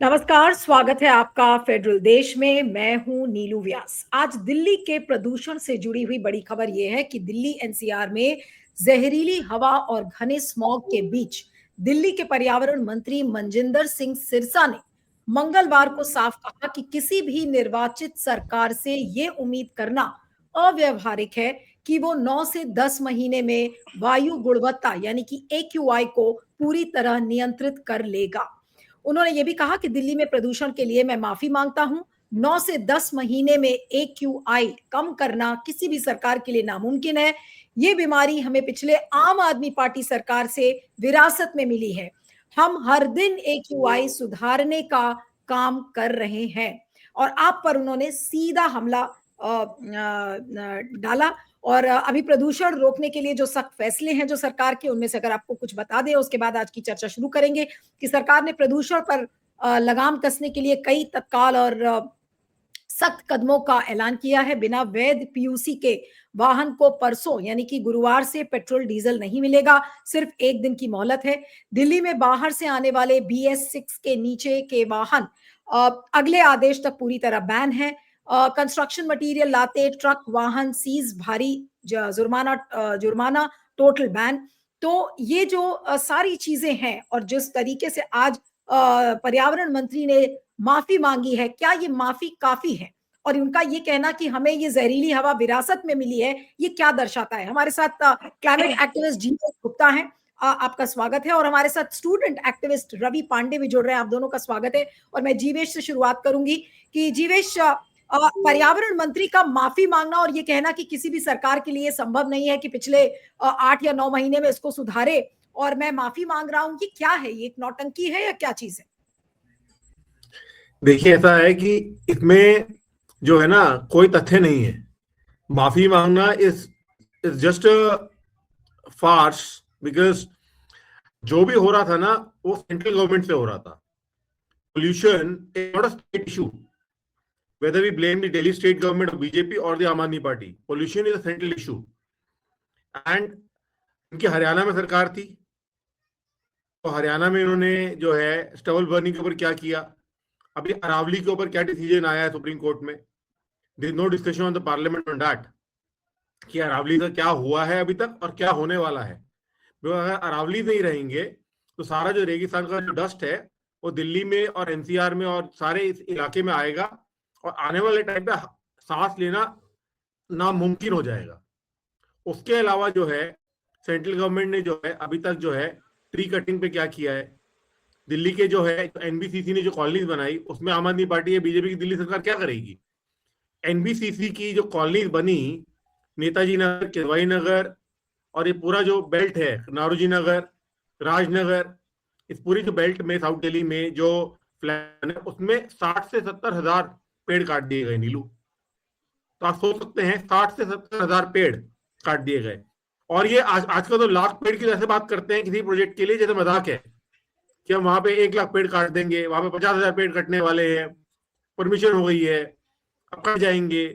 नमस्कार, स्वागत है आपका फेडरल देश में। मैं हूं नीलू व्यास। आज दिल्ली के प्रदूषण से जुड़ी हुई बड़ी खबर यह है कि दिल्ली एनसीआर में जहरीली हवा और घने स्मॉग के बीच दिल्ली के पर्यावरण मंत्री मनजिंदर सिंह सिरसा ने मंगलवार को साफ कहा कि किसी भी निर्वाचित सरकार से ये उम्मीद करना अव्यावहारिक है कि वो 9 से 10 महीने में वायु गुणवत्ता यानी कि AQI को पूरी तरह नियंत्रित कर लेगा। उन्होंने ये भी कहा कि दिल्ली में प्रदूषण के लिए मैं माफी मांगता हूं। 9 से 10 महीने में AQI कम करना किसी भी सरकार के लिए नामुमकिन है। ये बीमारी हमें पिछले आम आदमी पार्टी सरकार से विरासत में मिली है। हम हर दिन AQI सुधारने का काम कर रहे हैं। और आप पर उन्होंने सीधा हमला डाला। और अभी प्रदूषण रोकने के लिए जो सख्त फैसले हैं जो सरकार के, उनमें से अगर आपको कुछ बता दें, उसके बाद आज की चर्चा शुरू करेंगे। कि सरकार ने प्रदूषण पर लगाम कसने के लिए कई तत्काल और सख्त कदमों का ऐलान किया है। बिना वैध PUC के वाहन को परसों यानी कि गुरुवार से पेट्रोल डीजल नहीं मिलेगा। सिर्फ एक दिन की मोहलत है। दिल्ली में बाहर से आने वाले BS6 के नीचे के वाहन अगले आदेश तक पूरी तरह बैन है। कंस्ट्रक्शन मटेरियल लाते ट्रक वाहन सीज, भारी जुर्माना, टोटल बैन। तो ये जो सारी चीजें हैं और जिस तरीके से आज पर्यावरण मंत्री ने माफी मांगी है, क्या ये माफी काफी है? और उनका ये कहना कि हमें ये जहरीली हवा विरासत में मिली है, ये क्या दर्शाता है? हमारे साथ क्लाइमेट एक्टिविस्ट जीवेश गुप्ता हैं। आपका स्वागत है। और हमारे साथ स्टूडेंट एक्टिविस्ट रवि पांडे भी जुड़ रहे हैं। आप दोनों का स्वागत है। और मैं जीवेश से शुरुआत करूंगी कि जीवेश, पर्यावरण मंत्री का माफी मांगना और ये कहना कि किसी भी सरकार के लिए संभव नहीं है कि पिछले 8 या 9 महीने में इसको सुधारे, और मैं माफी मांग रहा हूं, कि क्या है ये? एक नौटंकी है या क्या चीज है? देखिए, ऐसा है कि इसमें जो है ना, कोई तथ्य नहीं है। माफी मांगना इज जस्ट फार्स, बिकॉज जो भी हो रहा था ना, वो सेंट्रल गवर्नमेंट से हो रहा था। Pollution is not a state issue, whether we blame the Delhi state government of BJP or the Aam Aadmi Party. Pollution is a central issue. And इनकी हरियाणा में सरकार थी, तो हरियाणा में इन्होंने जो है स्टबल बर्निंग के ऊपर क्या किया। अभी अरावली के ऊपर क्या डिसीजन आया है सुप्रीम कोर्ट में। There is no discussion on the parliament on that कि अरावली का क्या हुआ है अभी तक और क्या होने वाला है। अगर अरावली नहीं रहेंगे तो सारा जो रेगिस्तान का जो डस्ट है वो दिल्ली में और NCR में और सारे इस इलाके में आएगा, और आने वाले टाइम पे सांस लेना नामुमकिन हो जाएगा। उसके अलावा जो है सेंट्रल गवर्नमेंट ने जो है अभी तक जो है ट्री कटिंग पे क्या किया है। दिल्ली के जो है NBCC ने जो कॉलोनीज बनाई, उसमें आम आदमी पार्टी या BJP की दिल्ली सरकार क्या करेगी? NBCC की जो कॉलोनीज बनी, नेताजी नगर, किदवाई नगर और ये पूरा जो बेल्ट है, नारोजी नगर, राजनगर, इस पूरी जो बेल्ट में साउथ दिल्ली में जो फ्लैट है, उसमें 60 से 70 हजार पेड़ काट दिए गए नीलू। तो आप सोच सकते हैं 60 से 70 हजार पेड़ काट दिए गए। और ये आजकल तो लाख पेड़ की जैसे बात करते हैं किसी प्रोजेक्ट के लिए, जैसे मजाक है कि हम वहां पे 1 लाख पेड़ काट देंगे, वहां पे 50 हजार पेड़ कटने वाले हैं, परमिशन हो गई है, अब कट जाएंगे।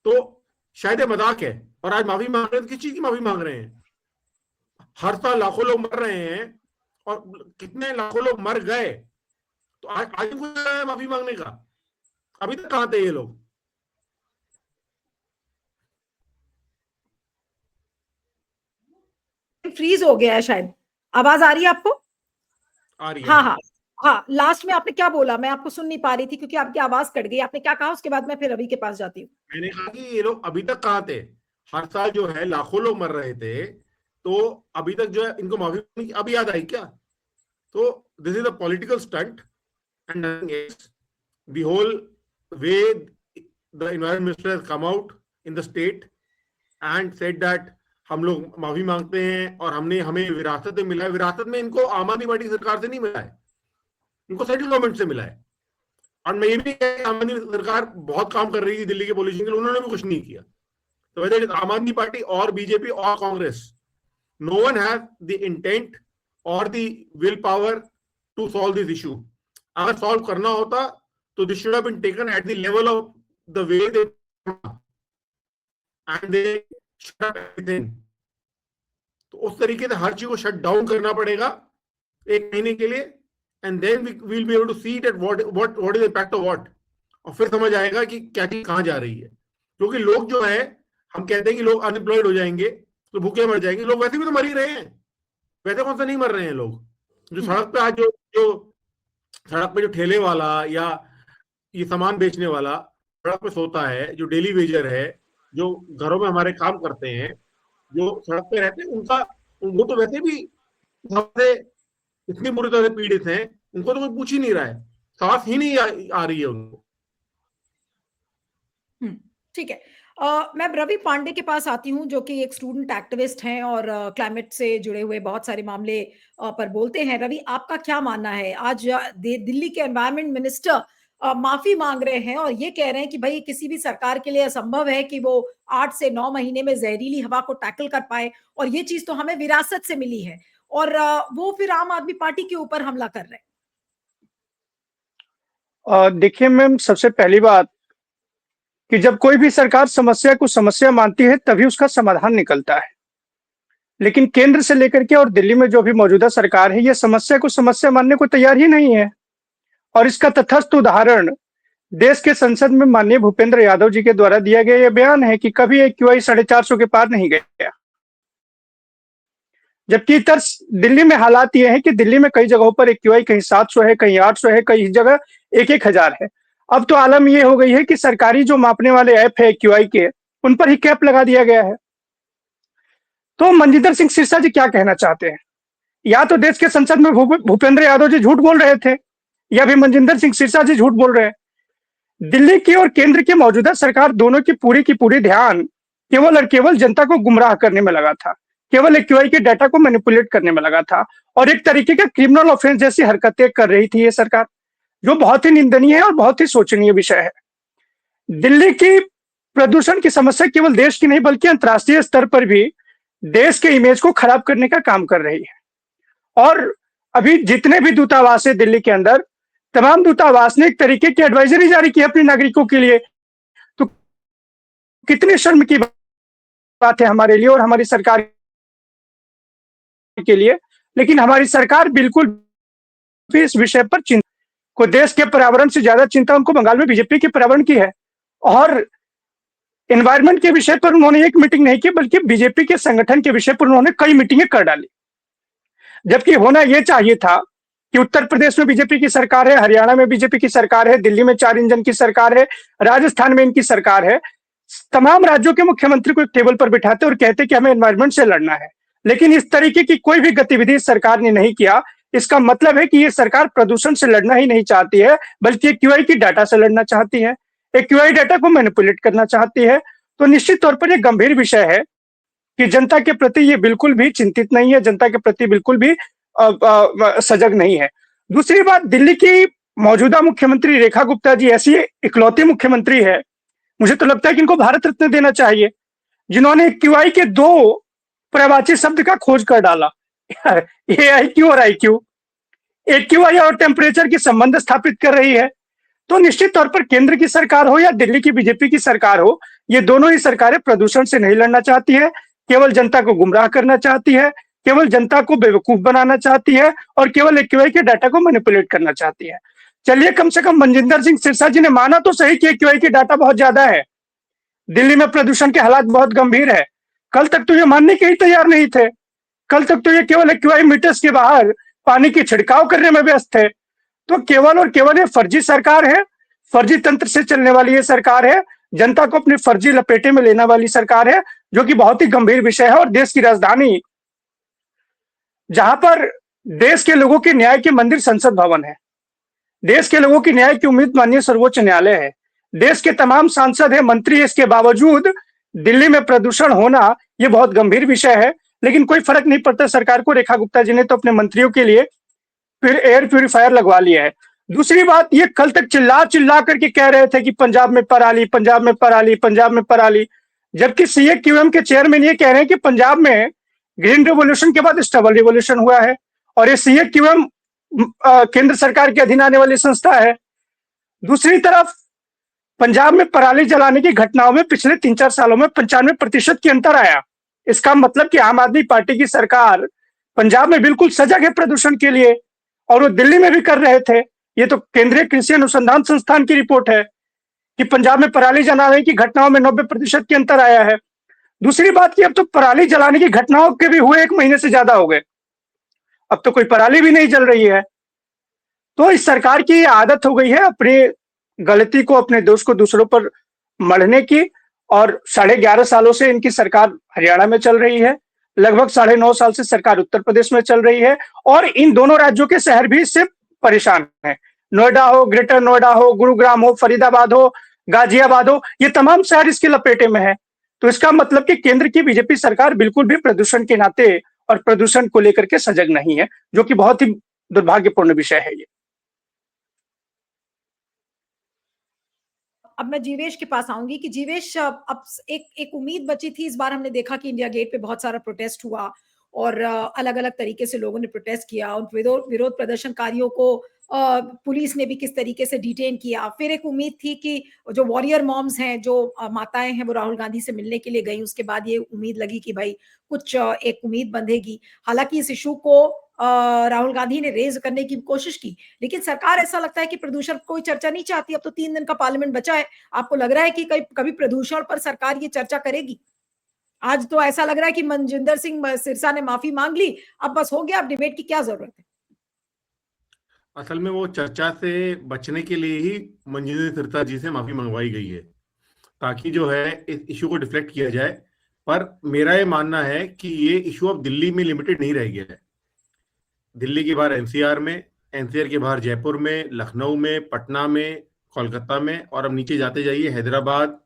तो शायद ये मजाक है। और आज माफी मांग रहे हैं, तो किस चीज की माफी मांग रहे हैं? हर साल लाखों लोग मर रहे हैं और कितने लाखों लोग मर गए, तो आज कुछ माफी मांगने का? अभी तक कहां थे ये लोग? फ्रीज हो गया है शायद। आवाज आ रही है आपको? आ रही है, हाँ आ रही हाँ है। हाँ, लास्ट में आपने क्या बोला? मैं आपको सुन नहीं पा रही थी क्योंकि आपकी आवाज कट गई। आपने क्या कहा उसके बाद? मैं फिर रवि के पास जाती हूँ। मैंने कहा कि ये लोग अभी तक कहाँ थे? हर साल जो है लाखों लोग मर रहे थे, तो अभी तक जो है इनको माफी नहीं, अभी याद आई क्या? तो this is a political stunt and nothing else. The whole way the environment minister has come out in the state and said that हम लोग माफी मांगते हैं और हमें विरासत में मिला है। विरासत में इनको आम आदमी पार्टी सरकार से नहीं मिला है, इनको सेंट्रल गवर्नमेंट से मिला है। और मैं ये भी आम आदमी सरकार बहुत काम कर रही थी दिल्ली के पोल्यूशन के लिए, उन्होंने भी कुछ नहीं किया। So whether it is Aam Aadmi Party or BJP or Congress, no one has the intent or the willpower to solve this issue. अगर solve करना होता तो this should have been taken at the level of the way they and they shut up everything. तो उस तरीके से हर चीज को शट डाउन करना पड़ेगा 1 महीने के लिए, and then we will be able to see that what is the impact of what, और फिर समझ आएगा कि क्या चीज कहाँ जा रही है। क्योंकि लोग जो है, हम कहते हैं कि लोग अनएम्प्लॉयड हो जाएंगे तो भूखे मर जाएंगे, लोग वैसे भी तो मर ही रहे हैं, वैसे कौन सा नहीं मर रहे हैं लोग। जो सड़क पे आज जो सड़क पे जो ठेले वाला या ये सामान बेचने वाला सड़क पे सोता है, जो डेली वेजर है, जो घरों में हमारे काम करते हैं, जो सड़क पे रहते हैं, उनका वो तो वैसे भी सबसे इतनी बुरी तरह से पीड़ित हैं, उनको तो कोई पूछ ही नहीं रहा है, सांस ही नहीं आ रही है उनको। ठीक है। मैं रवि पांडे के पास आती हूँ, जो कि एक स्टूडेंट एक्टिविस्ट हैं और क्लाइमेट से जुड़े हुए बहुत सारे मामले पर बोलते हैं। रवि, आपका क्या मानना है? आज दिल्ली के एनवायरनमेंट मिनिस्टर माफी मांग रहे हैं और ये कह रहे हैं कि भाई किसी भी सरकार के लिए असंभव है कि वो 8 से 9 महीने में जहरीली हवा को टैकल कर पाए, और ये चीज तो हमें विरासत से मिली है, और वो फिर आम आदमी पार्टी के ऊपर हमला कर रहे हैं। देखिए मैम, सबसे पहली बात कि जब कोई भी सरकार समस्या को समस्या मानती है तभी उसका समाधान निकलता है। लेकिन केंद्र से लेकर के और दिल्ली में जो भी मौजूदा सरकार है, ये समस्या को समस्या मानने को तैयार ही नहीं है। और इसका तथस्थ उदाहरण देश के संसद में माननीय भूपेंद्र यादव जी के द्वारा दिया गया यह बयान है कि कभी AQI 450 के पार नहीं गया। जबकि इधर दिल्ली में हालात ये है कि दिल्ली में कई जगहों पर AQI कहीं 700 है, कहीं 800 है, कई जगह 1-1000 है। अब तो आलम ये हो गई है कि सरकारी जो मापने वाले ऐप है AQI के, उन पर ही कैप लगा दिया गया है। तो मनजिंदर सिंह सिरसा जी क्या कहना चाहते हैं? या तो देश के संसद में भूपेंद्र यादव जी झूठ बोल रहे थे, या फिर मनजिंदर सिंह सिरसा जी झूठ बोल रहे हैं। दिल्ली की और केंद्र की मौजूदा सरकार दोनों की पूरी ध्यान केवल और केवल जनता को गुमराह करने में लगा था, केवल AQI के डाटा को मैनिपुलेट करने में लगा था, और एक तरीके का क्रिमिनल ऑफेंस जैसी हरकतें कर रही थी ये सरकार, जो बहुत ही निंदनीय है और बहुत ही शोचनीय विषय है। दिल्ली की प्रदूषण की समस्या केवल देश की नहीं बल्कि अंतर्राष्ट्रीय स्तर पर भी देश के इमेज को खराब करने का काम कर रही है। और अभी जितने भी दूतावास है दिल्ली के अंदर, तमाम दूतावास ने एक तरीके की एडवाइजरी जारी की अपने नागरिकों के लिए। तो कितनी शर्म की बात है हमारे लिए और हमारी सरकार के लिए। लेकिन हमारी सरकार बिल्कुल भी इस विषय पर चिंता को, देश के पर्यावरण से ज्यादा चिंता उनको बंगाल में बीजेपी के पर्यावरण की है। और एनवायरमेंट के विषय पर उन्होंने एक मीटिंग नहीं की, बल्कि बीजेपी के संगठन के विषय पर उन्होंने कई मीटिंगें कर डाली। जबकि होना यह चाहिए था कि उत्तर प्रदेश में बीजेपी की सरकार है, हरियाणा में बीजेपी की सरकार है, दिल्ली में 4 इंजन की सरकार है, राजस्थान में इनकी सरकार है। तमाम राज्यों के मुख्यमंत्री को एक टेबल पर बिठाते और कहते कि हमें एनवायरमेंट से लड़ना है। लेकिन इस तरीके की कोई भी गतिविधि सरकार ने नहीं किया। इसका मतलब है कि ये सरकार प्रदूषण से लड़ना ही नहीं चाहती है, बल्कि AQI की डाटा से लड़ना चाहती है, AQI डाटा को मैनिपुलेट करना चाहती है। तो निश्चित तौर पर यह गंभीर विषय है कि जनता के प्रति ये बिल्कुल भी चिंतित नहीं है, जनता के प्रति बिल्कुल भी सजग नहीं है। दूसरी बात, दिल्ली की मौजूदा मुख्यमंत्री रेखा गुप्ता जी ऐसी इकलौती मुख्यमंत्री है, मुझे तो लगता है कि इनको भारत रत्न देना चाहिए, जिन्होंने AQI के 2 पर्यायवाची शब्द का खोज कर डाला, AIQ और IQ। AQI और टेम्परेचर की संबंध स्थापित कर रही है। तो निश्चित तौर पर केंद्र की सरकार हो या दिल्ली की बीजेपी की सरकार हो, ये दोनों ही सरकारें प्रदूषण से नहीं लड़ना चाहती है, केवल जनता को गुमराह करना चाहती है, केवल जनता को बेवकूफ बनाना चाहती है, और केवल AQI के डाटा को मैनिपुलेट करना चाहती है। चलिए, कम से कम मनजिंदर सिंह सिरसा जी ने माना तो सही कि AQI की डाटा बहुत ज्यादा है, दिल्ली में प्रदूषण के हालात बहुत गंभीर है। कल तक तो ये मानने के ही तैयार नहीं थे। कल तक तो ये केवल AQI मीटर्स के बाहर पानी की छिड़काव करने में व्यस्त थे। तो केवल और केवल ये फर्जी सरकार है, फर्जी तंत्र से चलने वाली ये सरकार है, जनता को अपनी फर्जी लपेटे में लेने वाली सरकार है, जो कि बहुत ही गंभीर विषय है। और देश की राजधानी, जहां पर देश के लोगों के न्याय के मंदिर संसद भवन है, देश के लोगों की न्याय की उम्मीद माननीय सर्वोच्च न्यायालय है, देश के तमाम सांसद है, मंत्री, इसके बावजूद दिल्ली में प्रदूषण होना ये बहुत गंभीर विषय है। लेकिन कोई फर्क नहीं पड़ता सरकार को। रेखा गुप्ता जी ने तो अपने मंत्रियों के लिए फिर एयर प्यूरिफायर लगवा लिया है। दूसरी बात, ये कल तक चिल्ला चिल्ला करके कह रहे थे कि पंजाब में पराली, पंजाब में पराली, पंजाब में पराली, जबकि CAQM के चेयरमैन ये कह रहे हैं कि पंजाब में ग्रीन रेवोल्यूशन के बाद स्टबल रिवोल्यूशन हुआ है, और ये CAQM केंद्र सरकार के अधीन आने वाली संस्था है। दूसरी तरफ पंजाब में पराली जलाने की घटनाओं में पिछले 3-4 सालों में 95% की अंतर आया। इसका मतलब कि आम आदमी पार्टी की सरकार पंजाब में बिल्कुल सजग है प्रदूषण के लिए, और वो दिल्ली में भी कर रहे थे। ये तो केंद्रीय कृषि अनुसंधान संस्थान की रिपोर्ट है कि पंजाब में पराली जलाने की घटनाओं में 90% की अंतर आया है। दूसरी बात कि अब तो पराली जलाने की घटनाओं के भी हुए 1 महीने से ज्यादा हो गए, अब तो कोई पराली भी नहीं जल रही है। तो इस सरकार की आदत हो गई है अपनी गलती को, अपने दोष को दूसरों पर मढ़ने की। और 11.5 सालों से इनकी सरकार हरियाणा में चल रही है, लगभग 9.5 साल से सरकार उत्तर प्रदेश में चल रही है, और इन दोनों राज्यों के शहर भी इससे परेशान हैं। नोएडा हो, ग्रेटर नोएडा हो, गुरुग्राम हो, फरीदाबाद हो, गाजियाबाद हो, ये तमाम शहर इसके लपेटे में है। तो इसका मतलब कि केंद्र की बीजेपी सरकार बिल्कुल भी प्रदूषण के नाते और प्रदूषण को लेकर के सजग नहीं है, जो कि बहुत ही दुर्भाग्यपूर्ण विषय है ये। अब मैं जीवेश के पास आऊंगी कि जीवेश, अब एक उम्मीद बची थी। इस बार हमने देखा कि इंडिया गेट पे बहुत सारा प्रोटेस्ट हुआ और अलग अलग तरीके से लोगों ने प्रोटेस्ट किया। उन विरोध प्रदर्शनकारियों को पुलिस ने भी किस तरीके से डिटेन किया। फिर एक उम्मीद थी कि जो वॉरियर मॉम्स हैं, जो माताएं हैं, वो राहुल गांधी से मिलने के लिए गई। उसके बाद ये उम्मीद लगी कि भाई कुछ एक उम्मीद बंधेगी। हालांकि इस इशू को राहुल गांधी ने रेज करने की कोशिश की, लेकिन सरकार ऐसा लगता है कि प्रदूषण कोई चर्चा नहीं चाहती। अब तो 3 दिन का पार्लियामेंट बचा है। आपको लग रहा है कि कभी प्रदूषण पर सरकार ये चर्चा करेगी? आज तो ऐसा लग रहा है कि मनजिंदर सिंह सिरसा ने माफी मांग ली, अब बस हो गया, अब डिबेट की क्या जरूरत है? असल में वो चर्चा से बचने के लिए ही मनजिंदर सिरसा जी से माफी मंगवाई गई है, ताकि जो है इस इशू को डिफ्लेक्ट किया जाए। पर मेरा ये मानना है कि ये इशू अब दिल्ली में लिमिटेड नहीं रह गया है। दिल्ली के बाहर एनसीआर में, एनसीआर के बाहर जयपुर में, लखनऊ में, पटना में, कोलकाता में, और अब नीचे जाते जाइए हैदराबाद,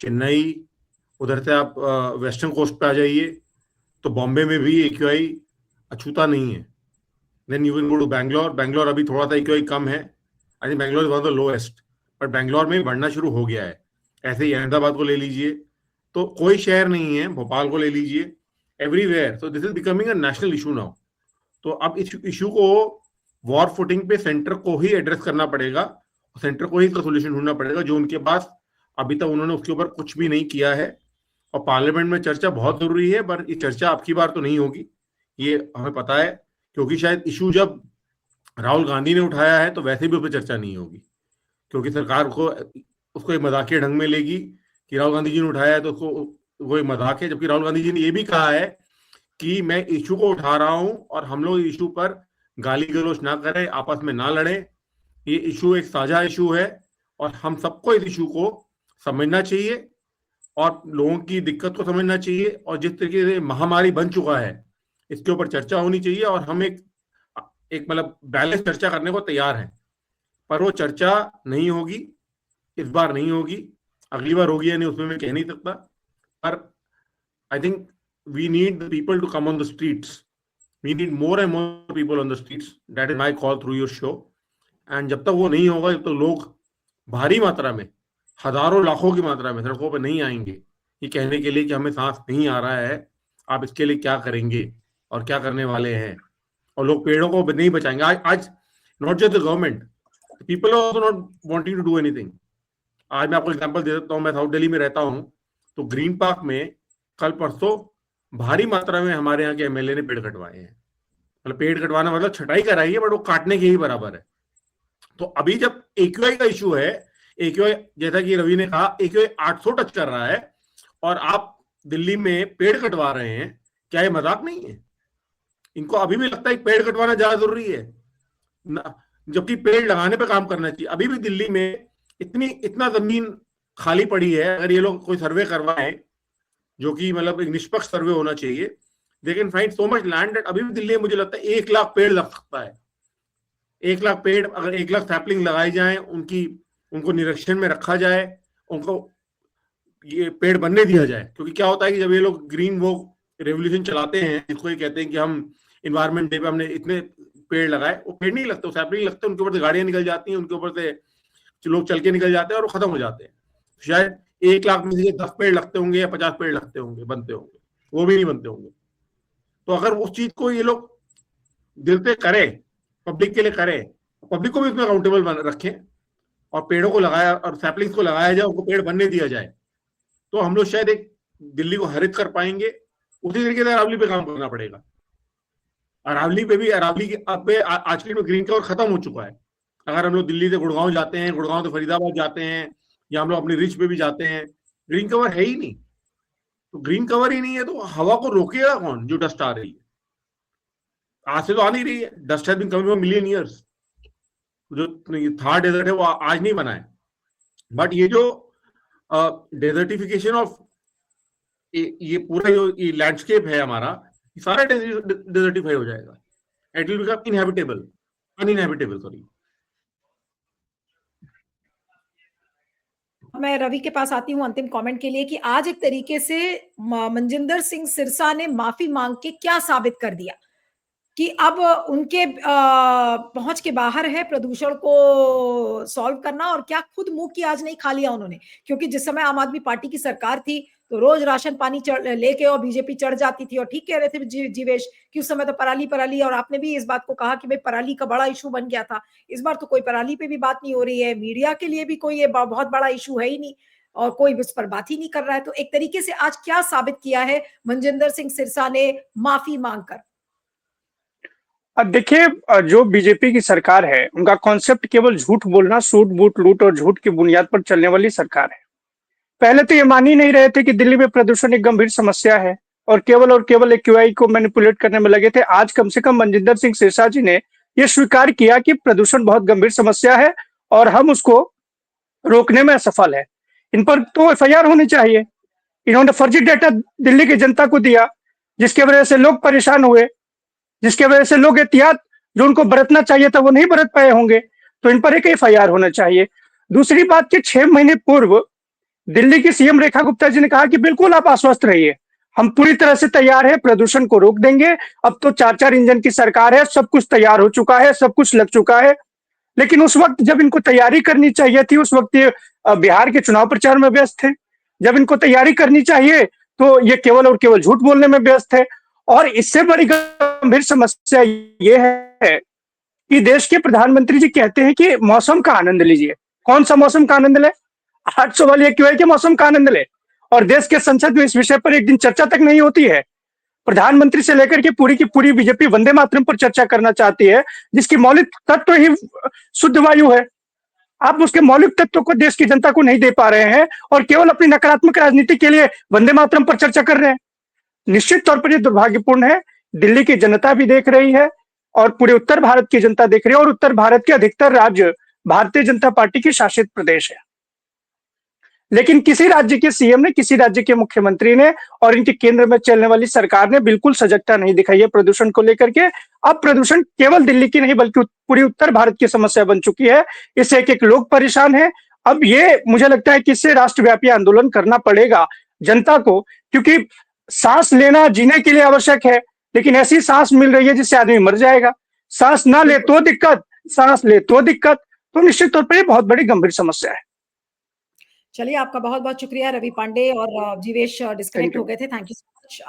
चेन्नई, उधर से आप वेस्टर्न कोस्ट पे आ जाइए तो बॉम्बे में भी एक्यूआई अछूता नहीं है। Then you can go to Bangalore. Bangalore अभी थोड़ा सा एक्यूआई कम है, I think Bangalore is one of the lowest, but Bangalore में बढ़ना शुरू हो गया है। ऐसे ही अहमदाबाद को ले लीजिए, तो कोई शहर नहीं है, भोपाल को ले लीजिए, everywhere. So this is becoming a national issue now. तो अब इस इशू को वॉर फुटिंग पे सेंटर को ही एड्रेस करना पड़ेगा, सेंटर को ही इसका सोल्यूशन ढूंढना पड़ेगा, जो उनके पास अभी तक उन्होंने उसके ऊपर कुछ भी नहीं किया है। और पार्लियामेंट में चर्चा बहुत जरूरी है, पर ये चर्चा अब की बार तो नहीं होगी, ये हमें पता है, क्योंकि शायद इशू जब राहुल गांधी ने उठाया है तो वैसे भी उस पर चर्चा नहीं होगी, क्योंकि सरकार को उसको एक मजाकिया ढंग में लेगी कि राहुल गांधी जी ने उठाया है तो उसको वो एक मजाक है। जबकि राहुल गांधी जी ने ये भी कहा है कि मैं इशू को उठा रहा हूं और हम लोग इशू पर गाली गलौज ना करें, आपस में ना लड़ें। ये इशू एक साझा इशू है और हम सबको इस इशू को समझना चाहिए और लोगों की दिक्कत को समझना चाहिए, और जिस तरीके से महामारी बन चुका है इसके ऊपर चर्चा होनी चाहिए। और हम एक मतलब बैलेंस चर्चा करने को तैयार हैं, पर वो चर्चा नहीं होगी, इस बार नहीं होगी, अगली बार होगी या नहीं उसमें मैं कह नहीं सकता। पर I think we need the people to come on the streets. We need more and more people on the streets. That is my call through your show. And जब तक वो नहीं होगा, जब तक लोग भारी मात्रा में, हजारों लाखों की मात्रा में सड़कों पर नहीं आएंगे ये कहने के लिए कि हमें सांस नहीं आ रहा है, आप इसके लिए क्या करेंगे और क्या करने वाले हैं, और लोग पेड़ों को नहीं बचाएंगे। आज not just the government, people are also not wanting to do anything. आज मैं आपको एग्जांपल दे देता हूँ, मैं साउथ दिल्ली में रहता हूँ, तो ग्रीन पार्क में कल परसों भारी मात्रा में हमारे यहाँ के एमएलए ने पेड़ कटवाए हैं। मतलब पेड़ कटवाना मतलब छटाई कराई है, बट वो काटने के ही बराबर है। तो अभी जब एक्यूआई का इशू है, एक्यूआई जैसा कि रवि ने कहा, एक्यूआई 800 टच कर रहा है और आप दिल्ली में पेड़ कटवा रहे हैं, क्या ये मजाक नहीं है? इनको अभी भी लगता है पेड़ कटवाना ज्यादा जरूरी है, जबकि पेड़ लगाने पे काम करना चाहिए। अभी भी दिल्ली में इतना जमीन खाली पड़ी है, अगर ये लोग कोई सर्वे करवाएं, जो कि मतलब एक निष्पक्ष सर्वे होना चाहिए, they can find so much land that अभी भी दिल्ली में मुझे लगता है 1 लाख पेड़ लग सकता है। 1 लाख पेड़, अगर 1 लाख सैपलिंग लगाई जाए, उनको निरीक्षण में रखा जाए, उनको ये पेड़ बनने दिया जाए। क्योंकि क्या होता है कि जब ये लोग ग्रीन वो रेवोल्यूशन चलाते हैं, जिसको ये कहते हैं कि हम इन्वायरमेंट डे पे हमने इतने पेड़ लगाए, वो पेड़ नहीं लगते, वो सैपलिंग लगते हैं, उनके ऊपर से गाड़ियां निकल जाती हैं, उनके ऊपर से लोग चल के निकल जाते हैं और वो खत्म हो जाते हैं। शायद 1 लाख में से 10 पेड़ लगते होंगे या 50 पेड़ लगते होंगे, बनते होंगे, वो भी नहीं बनते होंगे। तो अगर उस चीज को ये लोग दिल से करें, पब्लिक के लिए करें, पब्लिक को भी उसमें अकाउंटेबल रखें और पेड़ों को लगाया और सैपलिंग्स को लगाया जाए, उनको पेड़ बनने दिया जाए, तो हम लोग शायद एक दिल्ली को हरित कर पाएंगे। उसी तरीके से रावली पे काम करना पड़ेगा। अरावली पे भी, अरावली के पे आजकल में ग्रीन कवर खत्म हो चुका है। अगर हम लोग दिल्ली से गुड़गांव जाते हैं, गुड़गांव से फरीदाबाद जाते हैं, या हम लोग अपनी रिच पे भी जाते हैं, ग्रीन कवर है ही नहीं। तो ग्रीन कवर ही नहीं है तो हवा को रोकेगा कौन? जो डस्ट आ रही है, आज से तो आ नहीं रही है। Dust has been coming for million years. जो थार डेजर्ट है वो आज नहीं बना है, बट ये जो डेजर्टिफिकेशन ऑफ ये पूरा जो ये लैंडस्केप है हमारा, ये सारा डेजर्टिफाई हो जाएगा। It will become inhabitable, uninhabitable, sorry. मैं रवि के पास आती हूँ अंतिम कमेंट के लिए कि आज एक तरीके से मनजिंदर सिंह सिरसा ने माफी मांग के क्या साबित कर दिया कि अब उनके पहुंच के बाहर है प्रदूषण को सॉल्व करना, और क्या खुद मुंह की आज नहीं खा लिया उन्होंने? क्योंकि जिस समय आम आदमी पार्टी की सरकार थी तो रोज राशन पानी लेके और बीजेपी चढ़ जाती थी, और ठीक कह रहे थे जीवेश कि उस समय तो पराली पराली, और आपने भी इस बात को कहा कि भाई पराली का बड़ा इशू बन गया था। इस बार तो कोई पराली पे भी बात नहीं हो रही है, मीडिया के लिए भी कोई ये बहुत बड़ा इशू है ही नहीं, और कोई इस पर बात ही नहीं कर रहा है। तो एक तरीके से आज क्या साबित किया है मनजिंदर सिंह सिरसा ने माफी मांगकर? अब देखिए, जो बीजेपी की सरकार है उनका कॉन्सेप्ट केवल झूठ बोलना, सूट बूट लूट और झूठ की बुनियाद पर चलने वाली सरकार है। पहले तो ये मान ही नहीं रहे थे कि दिल्ली में प्रदूषण एक गंभीर समस्या है, और केवल एक क्यूआई को मैनिपुलेट करने में लगे थे। आज कम से कम मनजिंदर सिंह सिरसा जी ने यह स्वीकार किया कि प्रदूषण बहुत गंभीर समस्या है और हम उसको रोकने में असफल है। इन पर तो एफआईआर होनी चाहिए। इन्होंने फर्जी डेटा दिल्ली की जनता को दिया, जिसकी वजह से लोग परेशान हुए, जिसकी वजह से लोग एहतियात जो उनको बरतना चाहिए था वो नहीं बरत पाए होंगे। तो इन पर एक एफआईआर होना चाहिए। दूसरी बात कि 6 महीने पूर्व दिल्ली की सीएम रेखा गुप्ता जी ने कहा कि बिल्कुल आप आश्वस्त रहिए, हम पूरी तरह से तैयार है, प्रदूषण को रोक देंगे। अब तो 4-4 इंजन की सरकार है, सब कुछ तैयार हो चुका है, सब कुछ लग चुका है। लेकिन उस वक्त जब इनको तैयारी करनी चाहिए थी, उस वक्त ये बिहार के चुनाव प्रचार में व्यस्त थे। जब इनको तैयारी करनी चाहिए तो ये केवल और केवल झूठ बोलने में व्यस्त है। और इससे बड़ी गंभीर समस्या ये है कि देश के प्रधानमंत्री जी कहते हैं कि मौसम का आनंद लीजिए। कौन सा मौसम का आनंद ले? 800 वाली क्यूआई के मौसम का आनंद ले। और देश के संसद में इस विषय पर एक दिन चर्चा तक नहीं होती है। प्रधानमंत्री से लेकर के पूरी की पूरी बीजेपी वंदे मातरम पर चर्चा करना चाहती है, जिसकी मौलिक तत्व ही शुद्ध वायु है। आप उसके मौलिक तत्व को देश की जनता को नहीं दे पा रहे हैं और केवल अपनी नकारात्मक राजनीति के लिए वंदे मातरम पर चर्चा कर रहे हैं। निश्चित तौर पर यह दुर्भाग्यपूर्ण है। दिल्ली की जनता भी देख रही है और पूरे उत्तर भारत की जनता देख रही है, और उत्तर भारत के अधिकतर राज्य भारतीय जनता पार्टी के शासित प्रदेश है। लेकिन किसी राज्य के सीएम ने, किसी राज्य के मुख्यमंत्री ने और इनके केंद्र में चलने वाली सरकार ने बिल्कुल सजगता नहीं दिखाई है प्रदूषण को लेकर के। अब प्रदूषण केवल दिल्ली की नहीं बल्कि पूरी उत्तर भारत की समस्या बन चुकी है। इससे एक लोग परेशान है। अब ये मुझे लगता है कि इससे राष्ट्रव्यापी आंदोलन करना पड़ेगा जनता को, क्योंकि सांस लेना जीने के लिए आवश्यक है, लेकिन ऐसी सांस मिल रही है जिससे आदमी मर जाएगा। सांस ना ले तो दिक्कत, सांस ले तो दिक्कत। तो निश्चित तौर पर यह बहुत बड़ी गंभीर समस्या है। चलिए, आपका बहुत बहुत शुक्रिया रवि पांडे, और जीवेश डिस्कनेक्ट हो गए थे। Thank you so much.